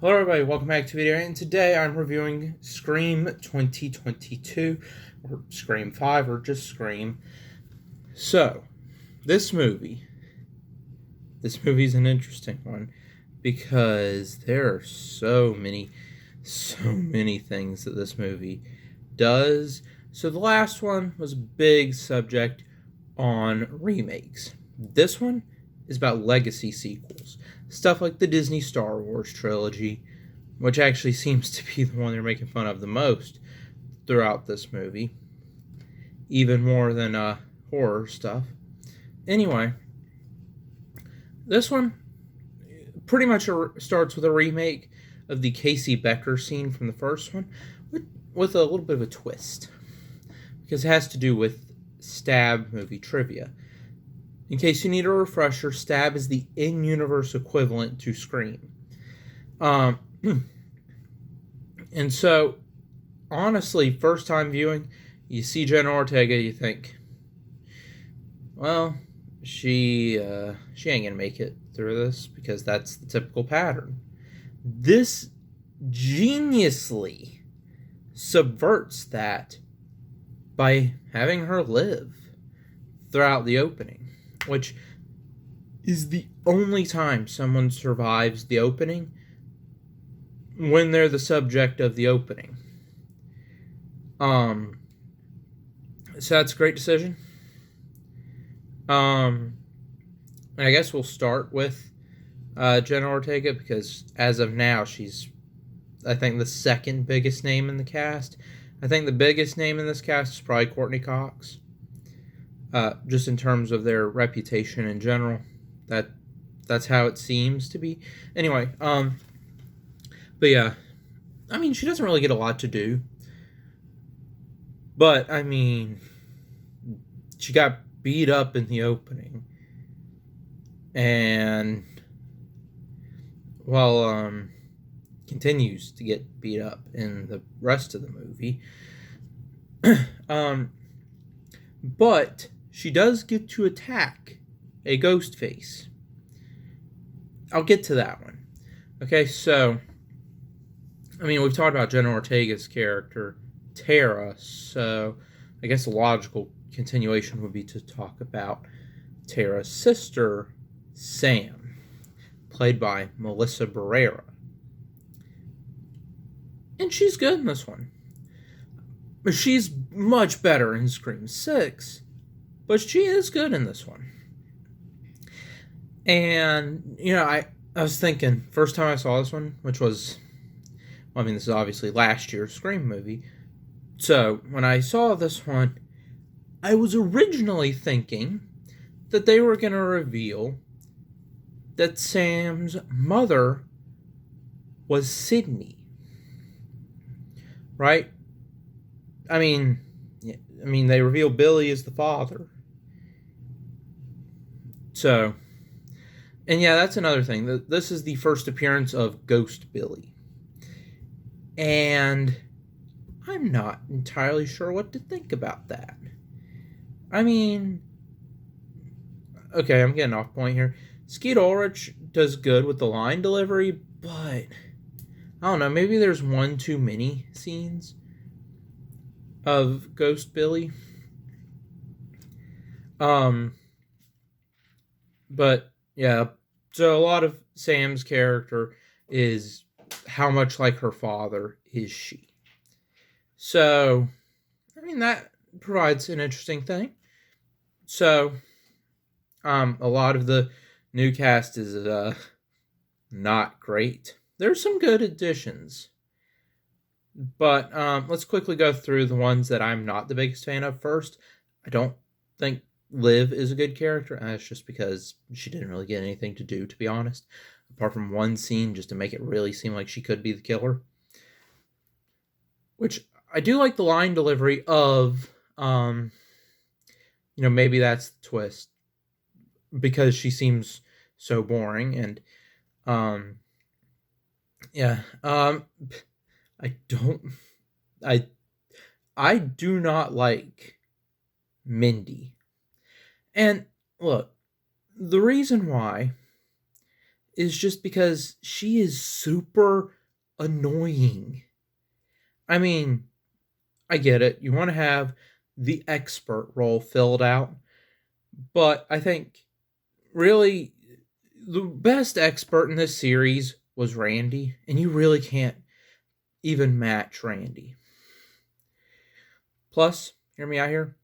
Hello everybody, welcome back to Video, and today I'm reviewing Scream 2022, or Scream 5, or just Scream. So, this movie is an interesting one, because there are so many things that this movie does. So the last one was a big subject on remakes. This one is about legacy sequels. Stuff like the Disney Star Wars trilogy, which actually seems to be the one they're making fun of the most throughout this movie, even more than horror stuff. Anyway, this one pretty much starts with a remake of the Casey Becker scene from the first one, with a little bit of a twist, because it has to do with Stab movie trivia. In case you need a refresher, Stab is the in-universe equivalent to Scream. And so, honestly, first time viewing, you see Jenna Ortega, you think, well, she ain't gonna make it through this, because that's the typical pattern. This geniusly subverts that by having her live throughout the opening, which is the only time someone survives the opening when they're the subject of the opening. So that's a great decision. I guess we'll start with Jenna Ortega, because as of now, she's, I think, the second biggest name in the cast. I think the biggest name in this cast is probably Courtney Cox. Just in terms of their reputation in general. That's how it seems to be. Anyway, but yeah, I mean, she doesn't really get a lot to do. But, I mean, she got beat up in the opening. And, well, continues to get beat up in the rest of the movie. But she does get to attack a ghost face. I'll get to that one. Okay, so, I mean, we've talked about Jenna Ortega's character, Tara, so I guess a logical continuation would be to talk about Tara's sister, Sam, played by Melissa Barrera. And she's good in this one. She's much better in Scream 6, but she is good in this one. And, you know, I was thinking, first time I saw this one, which was, well, I mean, this is obviously last year's Scream movie. So, when I saw this one, I was originally thinking that they were going to reveal that Sam's mother was Sydney. Right? I mean, they reveal Billy is the father. So, and yeah, that's another thing. This is the first appearance of Ghost Billy. And I'm not entirely sure what to think about that. I mean, okay, I'm getting off point here. Skeet Ulrich does good with the line delivery, but I don't know, maybe there's one too many scenes of Ghost Billy. But yeah, so a lot of Sam's character is how much like her father is she. So, I mean, that provides an interesting thing. So, a lot of the new cast is not great. There's some good additions. But let's quickly go through the ones that I'm not the biggest fan of first. I don't think Liv is a good character, and that's just because she didn't really get anything to do, to be honest, apart from one scene just to make it really seem like she could be the killer. Which, I do like the line delivery of, maybe that's the twist, because she seems so boring, and, I do not like Mindy. And look, the reason why is just because she is super annoying. I mean, I get it. You want to have the expert role filled out, but I think really the best expert in this series was Randy, and you really can't even match Randy. Plus, hear me out here.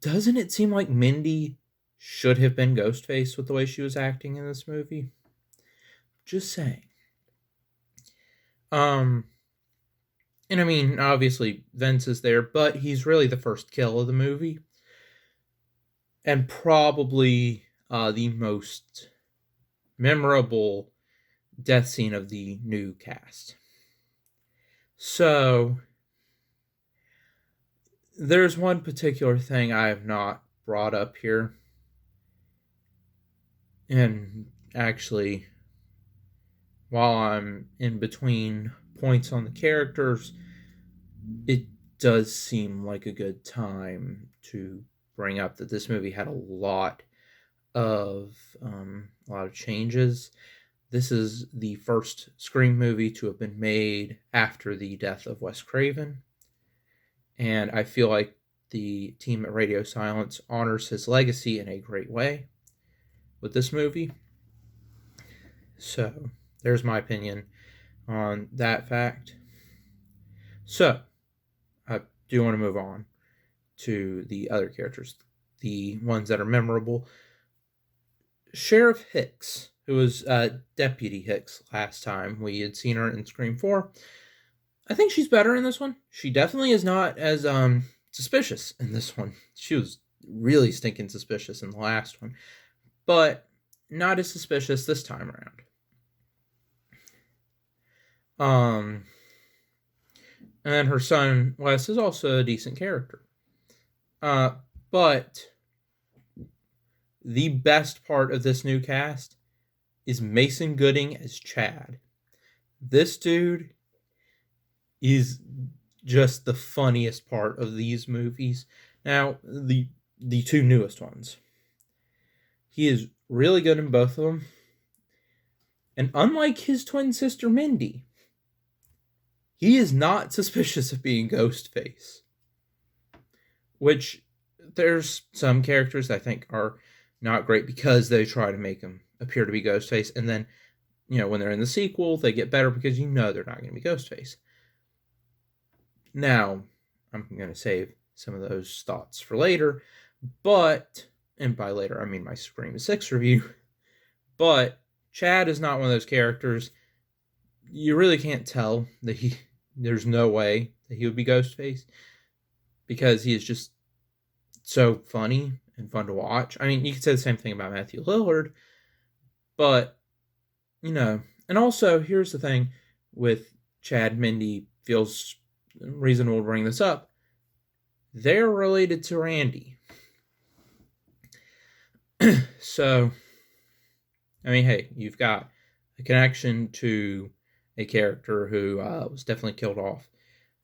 Doesn't it seem like Mindy should have been Ghostface with the way she was acting in this movie? Just saying. And I mean, obviously Vince is there, but he's really the first kill of the movie, and probably the most memorable death scene of the new cast. So there's one particular thing I have not brought up here, and actually, while I'm in between points on the characters, it does seem like a good time to bring up that this movie had a lot of changes. This is the first Scream movie to have been made after the death of Wes Craven, and I feel like the team at Radio Silence honors his legacy in a great way with this movie. So there's my opinion on that fact. So I do want to move on to the other characters, the ones that are memorable. Sheriff Hicks, who was Deputy Hicks last time we had seen her in Scream 4. I think she's better in this one. She definitely is not as suspicious in this one. She was really stinking suspicious in the last one, but not as suspicious this time around. And then her son Wes is also a decent character. But the best part of this new cast is Mason Gooding as Chad. This dude is just the funniest part of these movies. Now, the two newest ones. He is really good in both of them. And unlike his twin sister Mindy, he is not suspicious of being Ghostface. Which, there's some characters I think are not great because they try to make him appear to be Ghostface, and then, when they're in the sequel, they get better because they're not going to be Ghostface. Now, I'm going to save some of those thoughts for later, but, and by later I mean my Scream 6 review, but Chad is not one of those characters. You really can't tell that there's no way that he would be Ghostface, because he is just so funny and fun to watch. I mean, you could say the same thing about Matthew Lillard, but, and also, here's the thing with Chad, Mindy, feels reasonable to bring this up. They're related to Randy. So, I mean, hey, you've got a connection to a character who was definitely killed off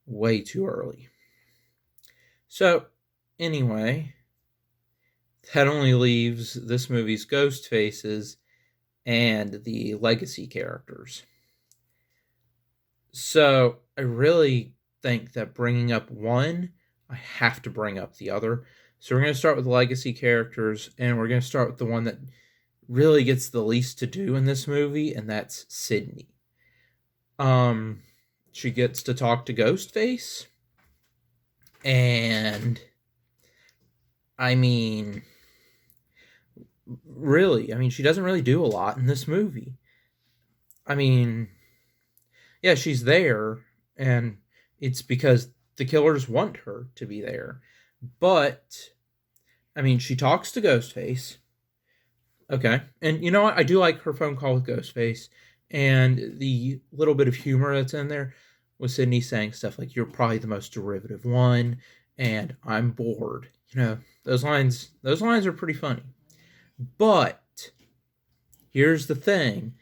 way too early. So, anyway, that only leaves this movie's ghost faces and the legacy characters. So, I really think that bringing up one, I have to bring up the other. So we're going to start with the legacy characters, and we're going to start with the one that really gets the least to do in this movie, and that's Sydney. She gets to talk to Ghostface, and I mean, really, she doesn't really do a lot in this movie. I mean, yeah, she's there, and it's because the killers want her to be there. But, she talks to Ghostface. Okay. And you know what? I do like her phone call with Ghostface. And the little bit of humor that's in there with Sydney saying stuff like, "You're probably the most derivative one," and "I'm bored." Those lines are pretty funny. But, here's the thing.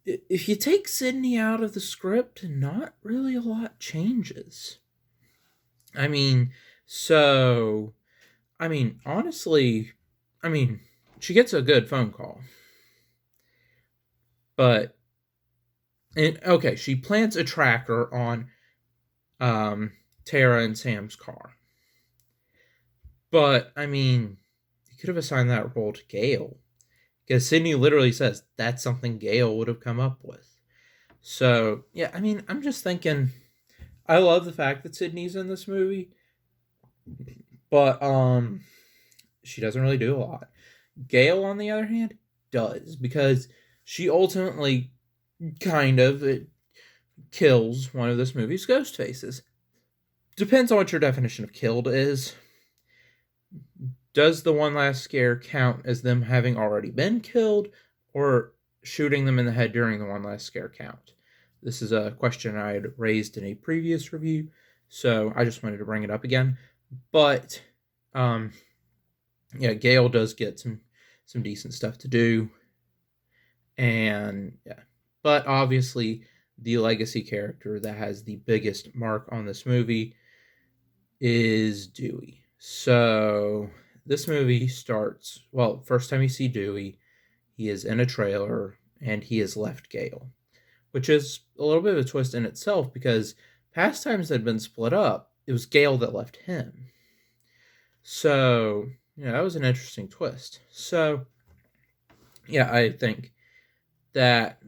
If you take Sydney out of the script, not really a lot changes. Honestly, she gets a good phone call. But okay, she plants a tracker on Tara and Sam's car. But I mean, you could have assigned that role to Gale, because Sydney literally says that's something Gale would have come up with. So yeah, I mean, I'm just thinking. I love the fact that Sydney's in this movie, but she doesn't really do a lot. Gale, on the other hand, does, because she ultimately kind of kills one of this movie's ghost faces. Depends on what your definition of killed is. Does the one last scare count as them having already been killed, or shooting them in the head during the one last scare count? This is a question I had raised in a previous review, so I just wanted to bring it up again. But yeah, Gale does get some decent stuff to do, and yeah, but obviously the legacy character that has the biggest mark on this movie is Dewey. So this movie starts, well, first time you see Dewey, he is in a trailer and he has left Gale, which is a little bit of a twist in itself, because past times had been split up, it was Gale that left him. So yeah, that was an interesting twist. So yeah, I think that,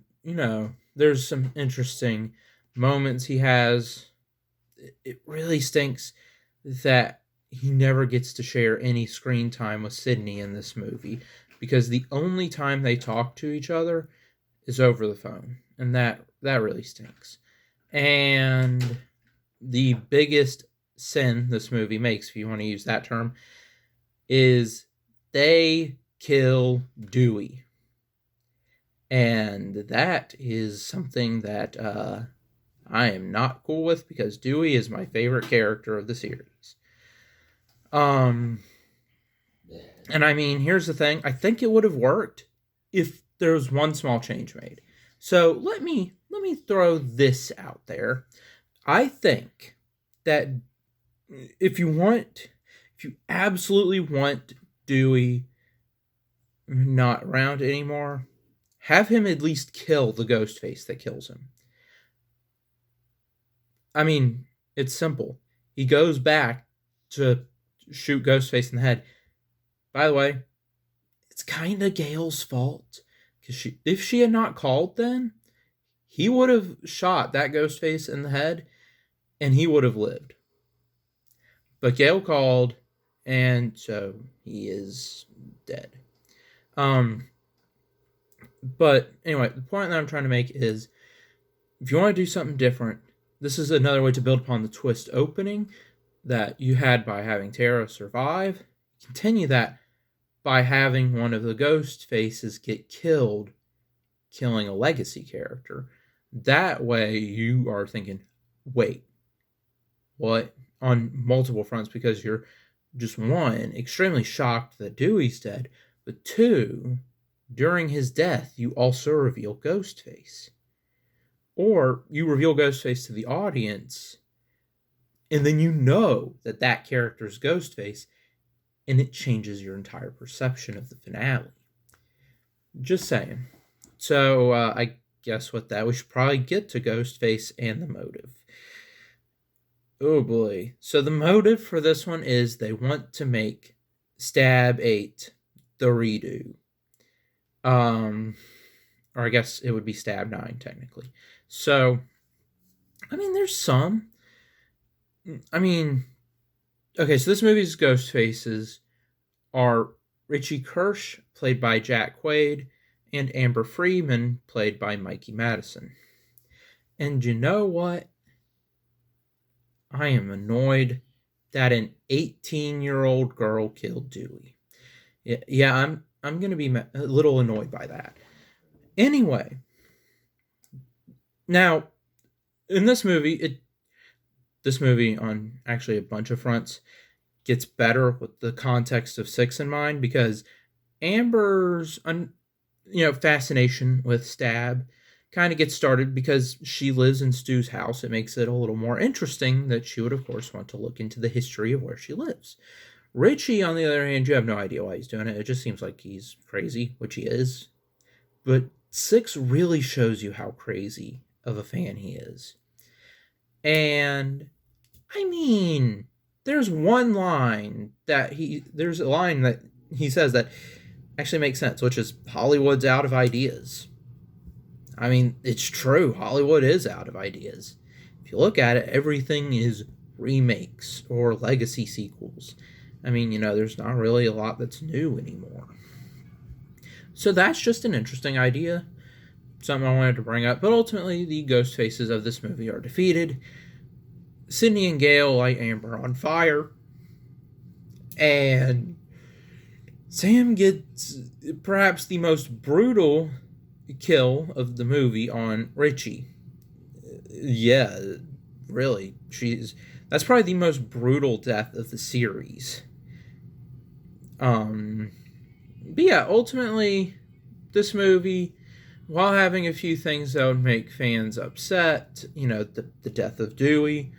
there's some interesting moments he has. It really stinks that he never gets to share any screen time with Sydney in this movie, because the only time they talk to each other is over the phone, and that really stinks. And the biggest sin this movie makes, if you want to use that term, is they kill Dewey. And that is something that I am not cool with, because Dewey is my favorite character of the series. And I mean, here's the thing. I think it would have worked if there was one small change made. So let me throw this out there. I think that if you absolutely want Dewey not around anymore, have him at least kill the ghost face that kills him. I mean, it's simple. He goes back to shoot Ghostface in the head. By the way, it's kind of Gale's fault, because if she had not called, then he would have shot that Ghostface in the head, and he would have lived. But Gale called, and so he is dead. But anyway, the point that I'm trying to make is, if you want to do something different, this is another way to build upon the twist opening that you had by having Tara survive. Continue that by having one of the ghost faces get killed, killing a legacy character. That way you are thinking, wait, what? On multiple fronts, because you're, just one, extremely shocked that Dewey's dead, but two, during his death, you also reveal Ghostface. Or you reveal Ghostface to the audience, and then you know that that character is Ghostface, and it changes your entire perception of the finale. Just saying. So, I guess with that, we should probably get to Ghostface and the motive. Oh boy. So the motive for this one is they want to make Stab 8 the redo. Or I guess it would be Stab 9 technically. So, I mean, there's some. I mean, okay, so this movie's ghost faces are Richie Kirsch, played by Jack Quaid, and Amber Freeman, played by Mikey Madison. And you know what? I am annoyed that an 18-year-old girl killed Dewey. Yeah, I'm going to be a little annoyed by that. Anyway, now, in this movie, this movie on actually a bunch of fronts gets better with the context of 6 in mind, because Amber's fascination with Stab kind of gets started because she lives in Stu's house. It makes it a little more interesting that she would, of course, want to look into the history of where she lives. Richie, on the other hand, you have no idea why he's doing it. It just seems like he's crazy, which he is. But 6 really shows you how crazy of a fan he is. And I mean, there's a line that he says that actually makes sense, which is Hollywood's out of ideas. I mean, it's true. Hollywood is out of ideas. If you look at it, everything is remakes or legacy sequels. I mean, there's not really a lot that's new anymore. So that's just an interesting idea. Something I wanted to bring up. But ultimately, the ghost faces of this movie are defeated. Sidney and Gale light Amber on fire. And Sam gets perhaps the most brutal kill of the movie on Richie. Yeah, really. That's probably the most brutal death of the series. But yeah, ultimately, this movie, while having a few things that would make fans upset, the death of Dewey,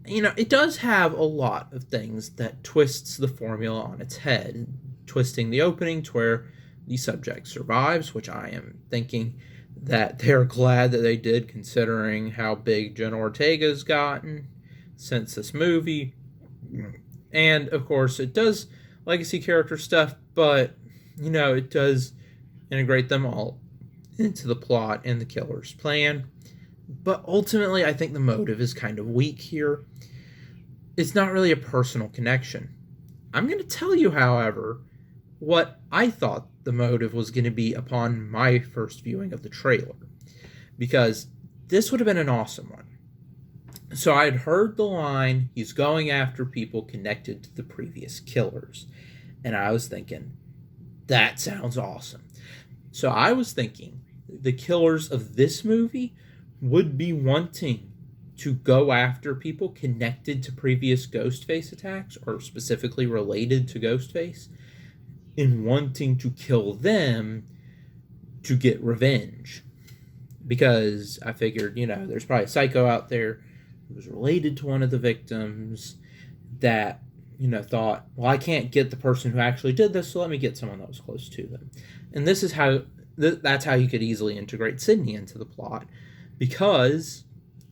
it does have a lot of things that twists the formula on its head, twisting the opening to where the subject survives, which I am thinking that they're glad that they did, considering how big Jenna Ortega's gotten since this movie. And, of course, it does legacy character stuff, but, it does integrate them all into the plot and the killer's plan. But ultimately, I think the motive is kind of weak here. It's not really a personal connection. I'm going to tell you, however, what I thought the motive was going to be upon my first viewing of the trailer, because this would have been an awesome one. So I had heard the line, he's going after people connected to the previous killers, and I was thinking, that sounds awesome. So I was thinking the killers of this movie would be wanting to go after people connected to previous Ghostface attacks, or specifically related to Ghostface, in wanting to kill them to get revenge. Because I figured, there's probably a psycho out there who was related to one of the victims that, thought, well, I can't get the person who actually did this, so let me get someone that was close to them. And this is how, that's how you could easily integrate Sidney into the plot. Because,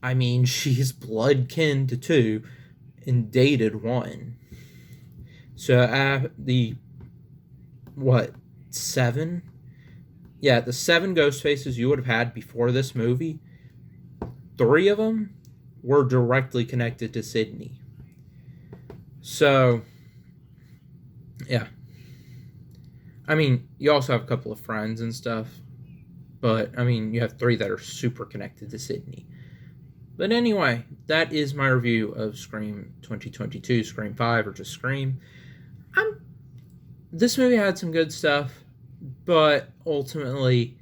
I mean, she's blood kin to 2 and dated 1. So the 7? Yeah, the 7 ghost faces you would have had before this movie, 3 of them were directly connected to Sidney. So, yeah. I mean, you also have a couple of friends and stuff, but, I mean, you have 3 that are super connected to Sidney. But anyway, that is my review of Scream 2022, Scream 5, or just Scream. This movie had some good stuff, but ultimately,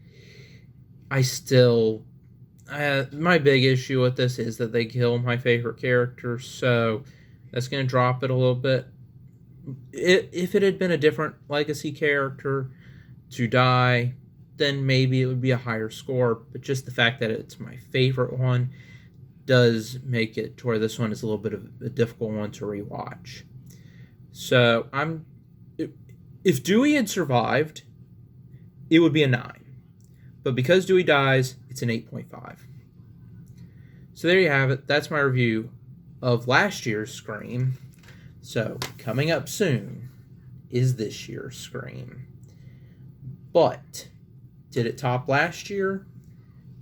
my big issue with this is that they kill my favorite character, so that's going to drop it a little bit. If it had been a different legacy character to die, then maybe it would be a higher score, but just the fact that it's my favorite one does make it to where this one is a little bit of a difficult one to rewatch. So if Dewey had survived, it would be a 9. But because Dewey dies, it's an 8.5. So there you have it. That's my review of last year's Scream. So coming up soon is this year's Scream. But did it top last year?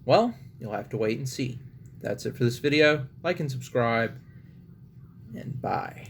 Well, you'll have to wait and see. That's it for this video. Like and subscribe, and bye.